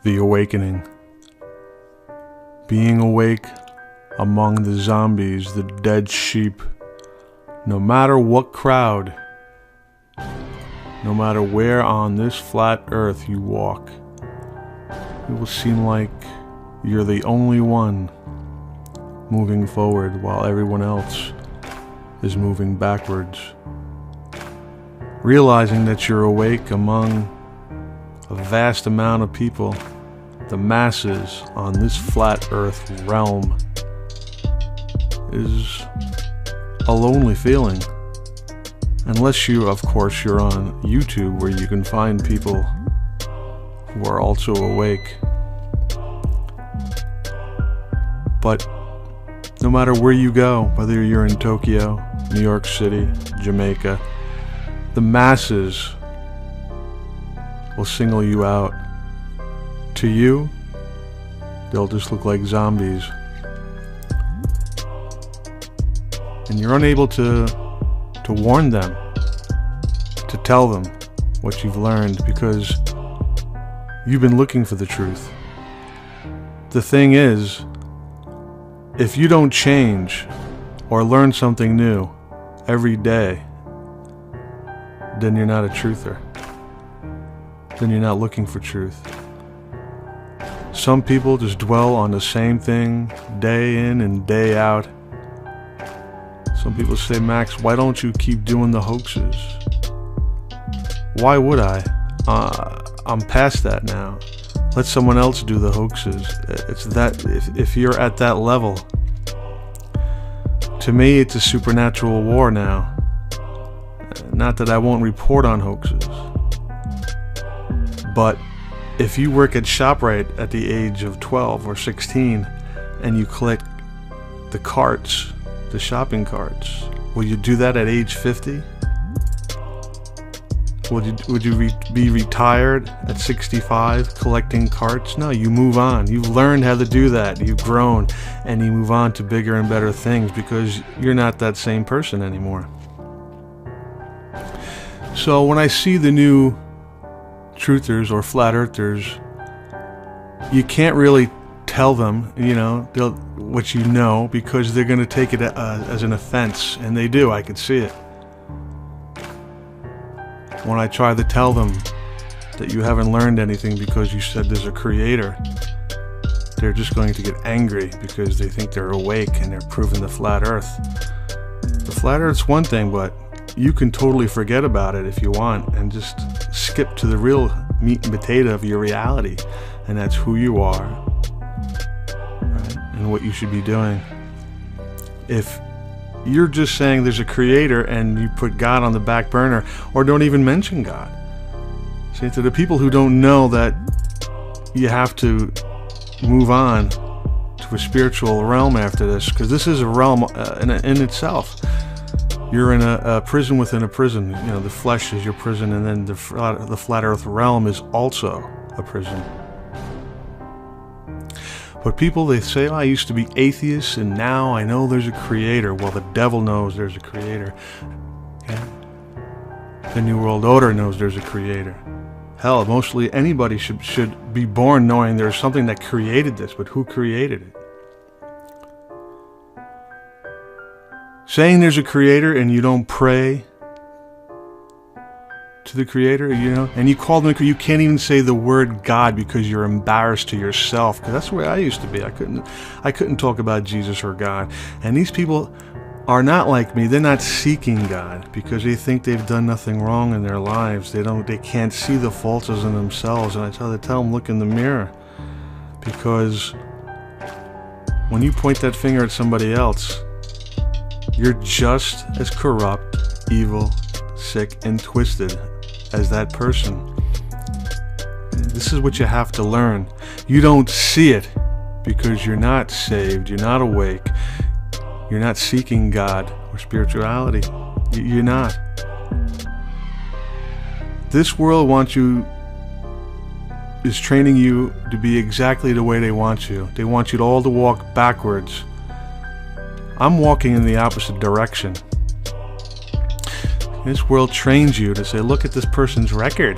The awakening. Being awake among the zombies, the dead sheep, no matter what crowd, no matter where on this flat earth you walk, it will seem like you're the only one moving forward while everyone else is moving backwards. Realizing that you're awake among a vast amount of people, the masses on this flat earth realm, is a lonely feeling. Unless you, of course, you're on YouTube where you can find people who are also awake. But no matter where you go, whether you're in Tokyo, New York City, Jamaica, the masses will single you out. To you, they'll just look like zombies. And you're unable to warn them, to tell them what you've learned, because you've been looking for the truth. The thing is, if you don't change or learn something new every day, then you're not a truther. Then you're not looking for truth. Some people just dwell on the same thing day in and day out. Some people say, Max, why don't you keep doing the hoaxes? Why would I? I'm past that now. Let someone else do the hoaxes. It's that, if you're at that level. To me, it's a supernatural war now. Not that I won't report on hoaxes. But if you work at ShopRite at the age of 12 or 16 and you collect the carts, the shopping carts, will you do that at age 50? Would you be retired at 65 collecting carts? No, you move on. You've learned how to do that. You've grown and you move on to bigger and better things because you're not that same person anymore. So when I see the new truthers or flat earthers, you can't really tell them, what you know, because they're going to take it as an offense, and they do. I could see it. When I try to tell them that you haven't learned anything because you said there's a creator, they're just going to get angry because they think they're awake and they're proving the flat earth. The flat earth's one thing, but you can totally forget about it if you want and just skip to the real meat and potato of your reality, and that's who you are, right? And what you should be doing. If you're just saying there's a creator and you put God on the back burner or don't even mention God, see, to the people who don't know that you have to move on to a spiritual realm after this, because this is a realm in itself. You're in a prison within a prison. The flesh is your prison, and then the flat earth realm is also a prison. But people, they say, I used to be atheist, and now I know there's a creator. Well, the devil knows there's a creator. Okay? The New World Order knows there's a creator. Hell, mostly anybody should be born knowing there's something that created this, but who created it? Saying there's a creator and you don't pray to the creator, and you call them, you can't even say the word God because you're embarrassed to yourself, because that's the way I used to be. I couldn't talk about Jesus or God. And these people are not like me. They're not seeking God because they think they've done nothing wrong in their lives. They can't see the faults in themselves. And I try to tell them, look in the mirror, because when you point that finger at somebody else, you're just as corrupt, evil, sick, and twisted as that person. This is what you have to learn. You don't see it because you're not saved, you're not awake, you're not seeking God or spirituality. You're not. This world is training you to be exactly the way they want you. They want you to all to walk backwards. I'm walking in the opposite direction. This world trains you to say, look at this person's record.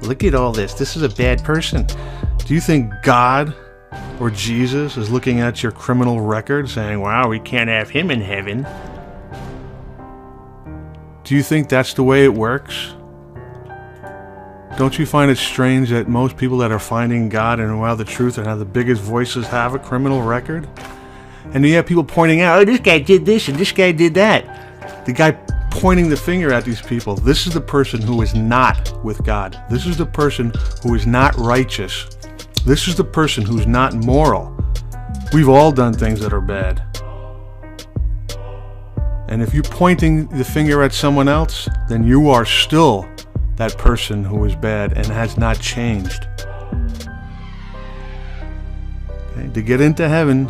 Look at all this. This is a bad person. Do Do you think God or Jesus is looking at your criminal record saying, wow, we can't have him in heaven? Do you think that's the way it works? Don't you find it strange that most people that are finding God and wow the truth and have the biggest voices have a criminal record? And you have people pointing out, oh, this guy did this and this guy did that. The guy pointing the finger at these people, this is the person who is not with God. This is the person who is not righteous. This is the person who's not moral. We've all done things that are bad. And if you're pointing the finger at someone else, then you are still that person who is bad and has not changed. Okay? To get into heaven,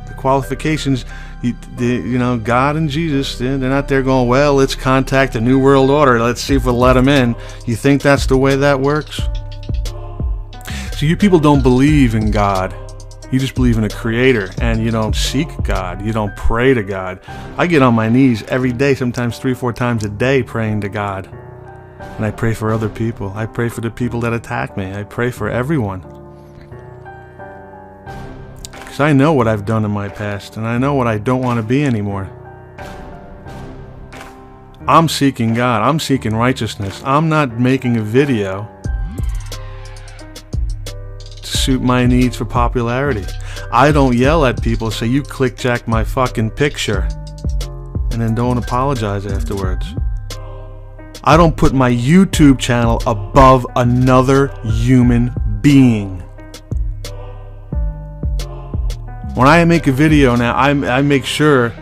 the qualifications, God and Jesus, they're not there going, well, let's contact the New World Order. Let's see if we'll let them in. You think that's the way that works? So you people don't believe in God. You just believe in a creator, and you don't seek God. You don't pray to God. I get on my knees every day, sometimes 3-4 times a day, praying to God. And I pray for other people. I pray for the people that attack me. I pray for everyone. Because I know what I've done in my past, and I know what I don't want to be anymore. I'm seeking God. I'm seeking righteousness. I'm not making a video to suit my needs for popularity. I don't yell at people, say, you clickjack my fucking picture, and then don't apologize afterwards. I don't put my YouTube channel above another human being. When I make a video now, I make sure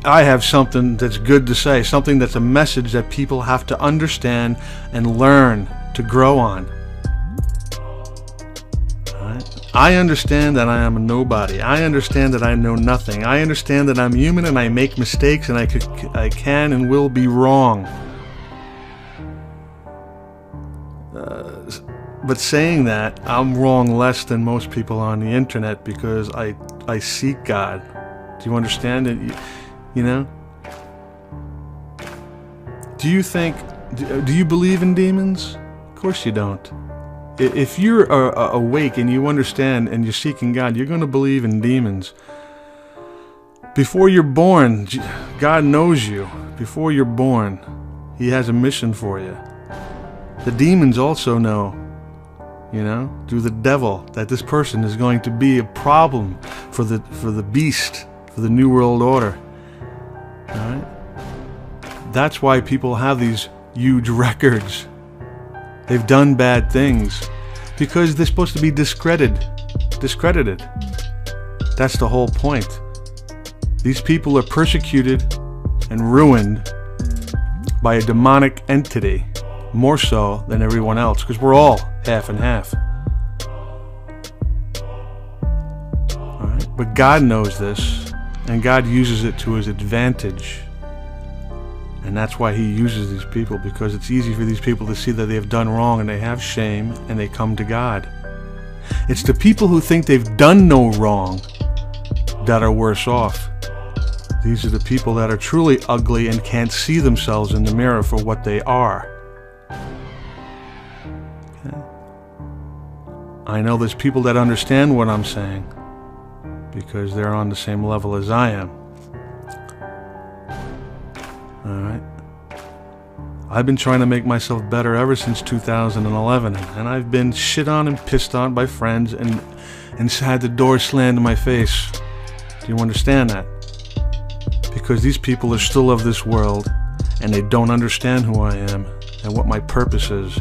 I have something that's good to say, something that's a message that people have to understand and learn to grow on. I understand that I am a nobody. I understand that I know nothing. I understand that I'm human and I make mistakes and I can and will be wrong. But saying that, I'm wrong less than most people on the internet because I seek God. Do you understand it? You know? Do you believe in demons? Of course you don't. If you're awake and you understand and you're seeking God, you're going to believe in demons. Before you're born, God knows you. Before you're born, He has a mission for you. The demons also know, through the devil, that this person is going to be a problem for the beast, for the New World Order. All right? That's why people have these huge records. They've done bad things because they're supposed to be discredited. That's the whole point. These people are persecuted and ruined by a demonic entity, more so than everyone else, because we're all half and half. All right? But God knows this, and God uses it to His advantage. And that's why He uses these people, because it's easy for these people to see that they have done wrong and they have shame and they come to God. It's the people who think they've done no wrong that are worse off. These are the people that are truly ugly and can't see themselves in the mirror for what they are. Okay? I know there's people that understand what I'm saying because they're on the same level as I am. Alright. I've been trying to make myself better ever since 2011, and I've been shit on and pissed on by friends and had the door slammed in my face. Do you understand that? Because these people are still of this world, and they don't understand who I am and what my purpose is.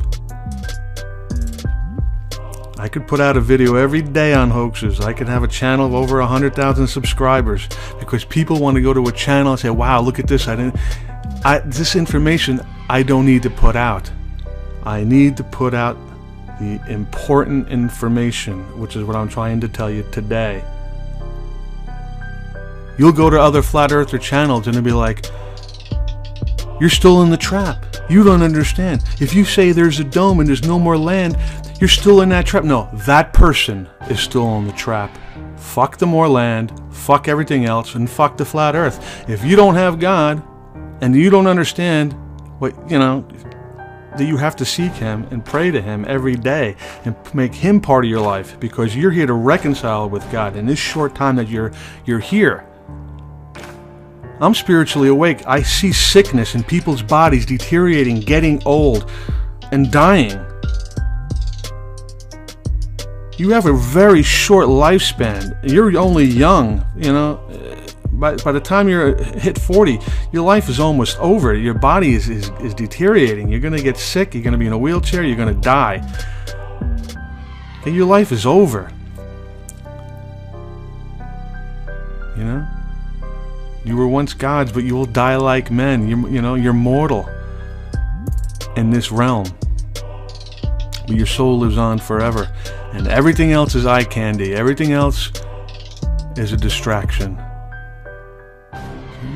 I could put out a video every day on hoaxes. I could have a channel of over 100,000 subscribers because people want to go to a channel and say, wow, look at this. This information I don't need to put out. I need to put out the important information, which is what I'm trying to tell you today. You'll go to other flat earther channels and it'll be like, you're still in the trap. You don't understand. If you say there's a dome and there's no more land, you're still in that trap. No, that person is still in the trap. Fuck the more land, fuck everything else, and fuck the flat earth. If you don't have God and you don't understand what, that you have to seek Him and pray to Him every day and make Him part of your life, because you're here to reconcile with God in this short time that you're here. I'm spiritually awake. I see sickness in people's bodies deteriorating, getting old, and dying. You have a very short lifespan. You're only young, you know. By the time you're hit 40, your life is almost over. Your body is deteriorating. You're going to get sick. You're going to be in a wheelchair. You're going to die. And your life is over. You know? You were once gods, but you will die like men. You're mortal in this realm. But your soul lives on forever. And everything else is eye candy. Everything else is a distraction.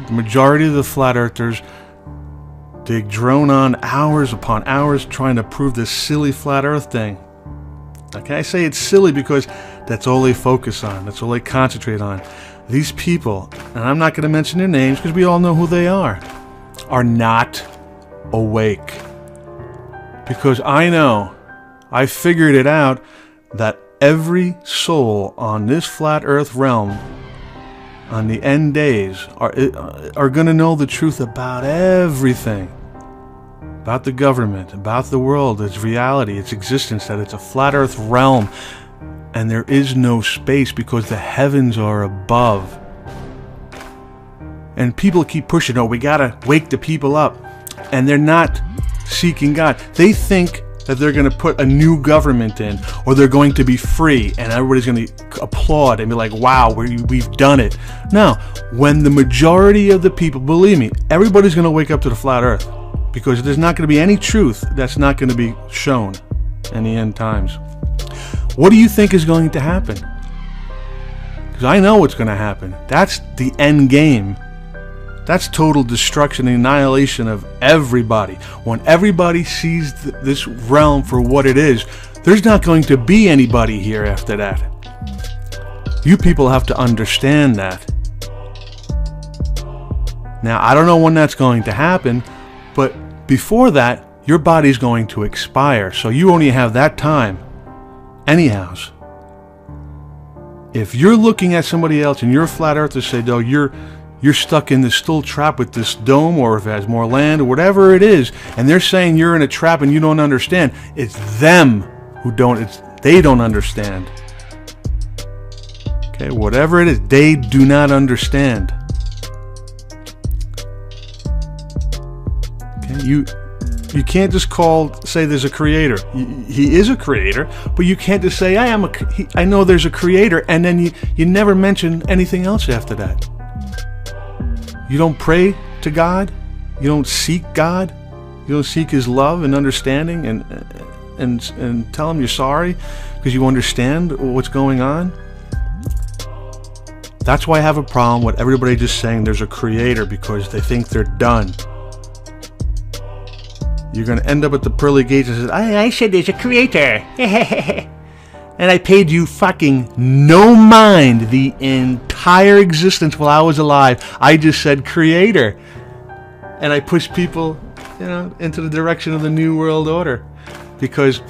The majority of the flat earthers, they drone on hours upon hours trying to prove this silly flat earth thing. Okay, I say it's silly because that's all they focus on. That's all they concentrate on. These people, and I'm not going to mention their names because we all know who they are not awake. Because I figured it out, that every soul on this flat earth realm on the end days are going to know the truth about everything. About the government, about the world, its reality, its existence, that it's a flat earth realm and there is no space because the heavens are above. And people keep pushing, we got to wake the people up. And they're not seeking God. They think that they're going to put a new government in, or they're going to be free, and everybody's going to applaud and be like, wow, we've done it. No, when the majority of the people, believe me, everybody's going to wake up to the flat earth, because there's not going to be any truth that's not going to be shown in the end times. What do you think is going to happen? Because I know what's going to happen. That's the end game. That's total destruction and annihilation of everybody. When everybody sees this realm for what it is, there's not going to be anybody here after that. You people have to understand that. Now, I don't know when that's going to happen, but before that, your body's going to expire. So you only have that time. Anyhow, if you're looking at somebody else and you're a flat earther, say, no, you're stuck in this still trap with this dome, or if it has more land, or whatever it is, and they're saying you're in a trap and you don't understand, it's them who they don't understand. Okay, whatever it is, they do not understand. Okay, you can't just say there's a creator. He is a creator, but you can't just say I know there's a creator, and then you never mention anything else after that. You don't pray to God. You don't seek God. You don't seek His love and understanding and tell Him you're sorry because you understand what's going on. That's why I have a problem with everybody just saying there's a creator, because they think they're done. You're going to end up at the pearly gates and say, I said there's a creator. And I paid you fucking no mind the entire existence while I was alive. I just said creator. And I pushed people, into the direction of the New World Order. Because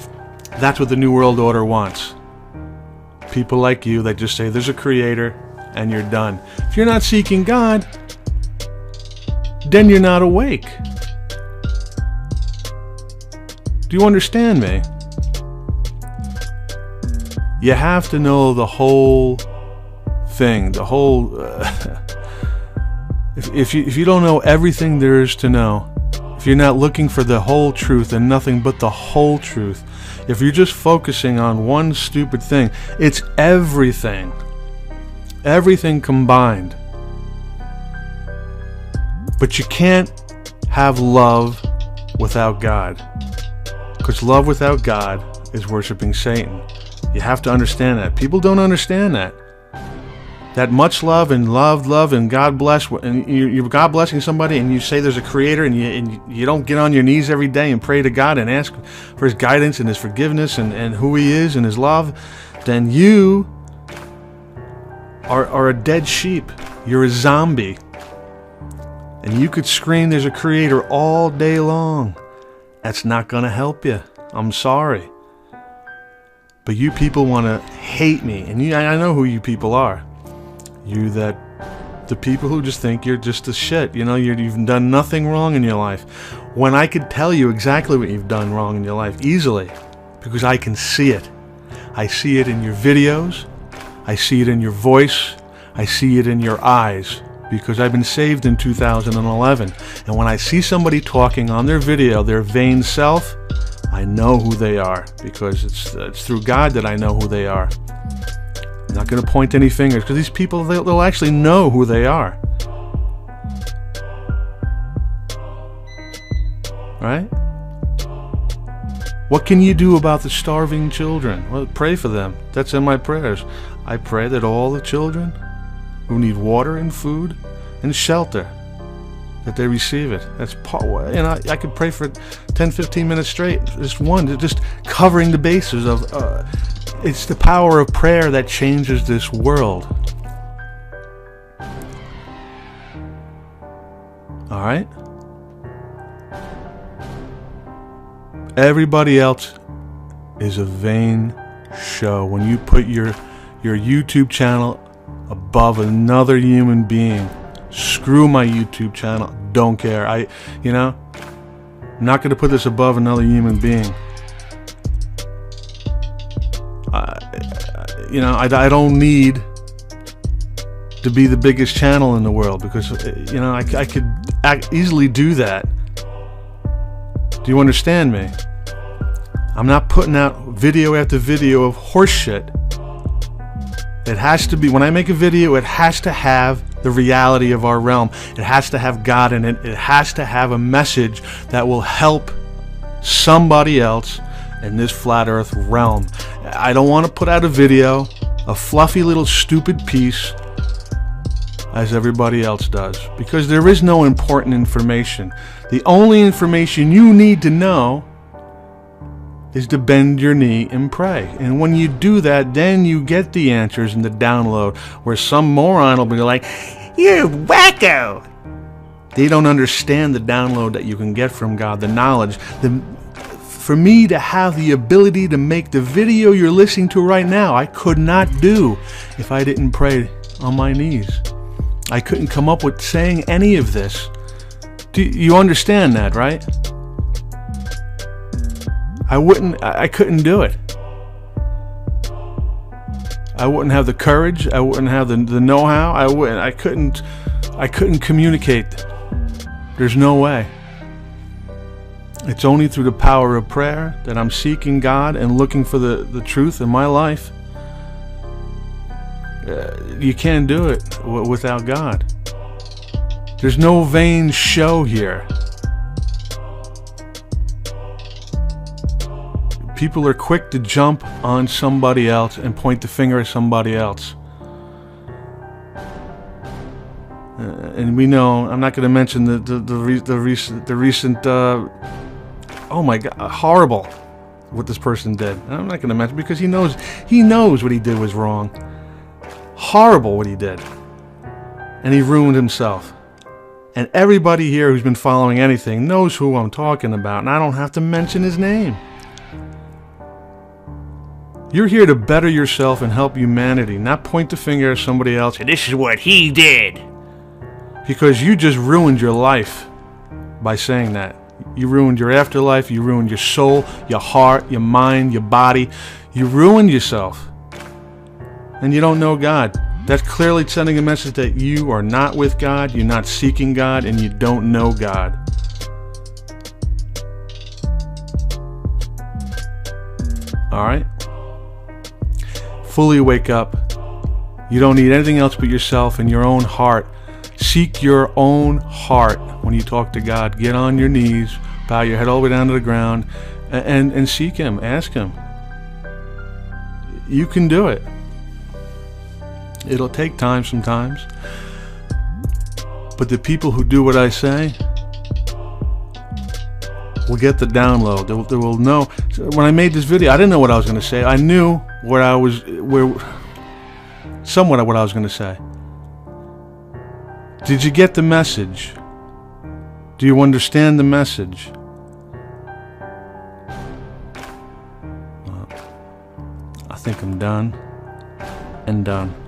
that's what the New World Order wants. People like you that just say there's a creator and you're done. If you're not seeking God, then you're not awake. Do you understand me? You have to know the whole thing, the whole... if you don't know everything there is to know, if you're not looking for the whole truth and nothing but the whole truth, if you're just focusing on one stupid thing, it's everything. Everything combined. But you can't have love without God. Because love without God is worshiping Satan. You have to understand that. People don't understand that. That much love and love and God bless, and you're God blessing somebody, and you say there's a creator, and you don't get on your knees every day and pray to God and ask for His guidance and His forgiveness and who He is and His love, then you are a dead sheep. You're a zombie. And you could scream there's a creator all day long. That's not going to help you. I'm sorry. But you people want to hate me. And I know who you people are. The people who just think you're just a shit. You know, you've done nothing wrong in your life. When I could tell you exactly what you've done wrong in your life easily. Because I can see it. I see it in your videos. I see it in your voice. I see it in your eyes. Because I've been saved in 2011. And when I see somebody talking on their video, their vain self, I know who they are. Because it's through God that I know who they are. I'm not going to point any fingers. Because these people, they'll actually know who they are. Right? What can you do about the starving children? Well, pray for them. That's in my prayers. I pray that all the children who need water and food and shelter, that they receive it. That's part. And I could pray for 10-15 minutes straight. Just covering the bases of. It's the power of prayer that changes this world. All right. Everybody else is a vain show. When you put your YouTube channel above another human being, screw my YouTube channel. Don't care. I'm not going to put this above another human being. I don't need to be the biggest channel in the world because I could easily do that. Do you understand me? I'm not putting out video after video of horse shit. It has to be, when I make a video, it has to have the reality of our realm. It has to have God in it. It has to have a message that will help somebody else in this flat earth realm. I don't want to put out a video, a fluffy little stupid piece, as everybody else does, because there is no important information. The only information you need to know is to bend your knee and pray. And when you do that, then you get the answers in the download, where some moron will be like, "You're wacko." They don't understand the download that you can get from God, the knowledge. For me to have the ability to make the video you're listening to right now, I could not do if I didn't pray on my knees. I couldn't come up with saying any of this. Do you understand that, right? I couldn't do it. I wouldn't have the courage. I wouldn't have the know-how. I couldn't communicate. There's no way. It's only through the power of prayer that I'm seeking God and looking for the truth in my life. You can't do it without God. There's no vain show here. People are quick to jump on somebody else and point the finger at somebody else. And we know, I'm not going to mention the recent oh my God, horrible what this person did. I'm not going to mention, because he knows what he did was wrong. Horrible what he did. And he ruined himself. And everybody here who's been following anything knows who I'm talking about, and I don't have to mention his name. You're here to better yourself and help humanity, not point the finger at somebody else. And this is what he did. Because you just ruined your life by saying that. You ruined your afterlife. You ruined your soul, your heart, your mind, your body. You ruined yourself. And you don't know God. That's clearly sending a message that you are not with God, you're not seeking God, and you don't know God. Alright? Fully wake up. You don't need anything else but yourself and your own heart. Seek your own heart when you talk to God. Get on your knees, bow your head all the way down to the ground, and seek Him. Ask Him. You can do it. It'll take time sometimes. But the people who do what I say will get the download. They will know. When I made this video, I didn't know what I was going to say. I knew somewhat what I was going to say. Did you get the message? Do you understand the message? I think I'm done and done.